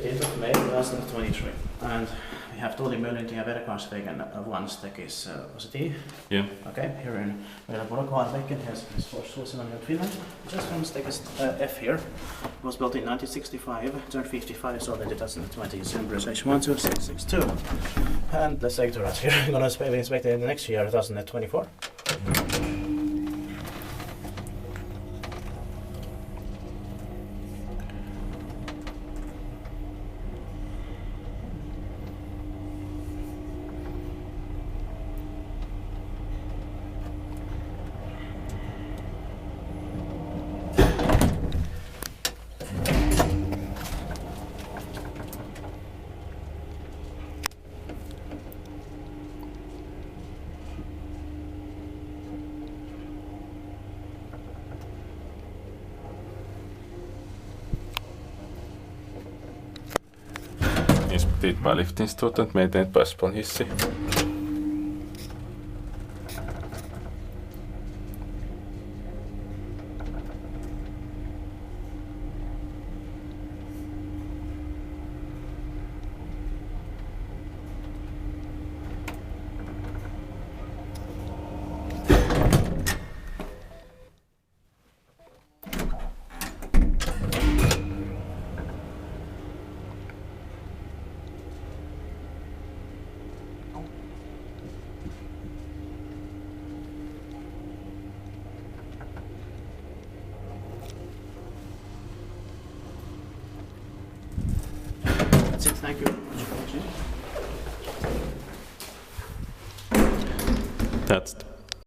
15th of May 2023. And we have Tuulimyllyntie ja Verkans-vägen once that is positive. Yeah. Okay, here in Myllypuro, Kone has for Switzerland and Finland. Just one stake is F here. It was built in 1965, turned 55, so in 2020 December is H12662. And let's take the rest here. We're gonna be inspected in the next year, 2024. Inspekteert mal Liftinstitutet med ett pass på en hissi. Thank you. That's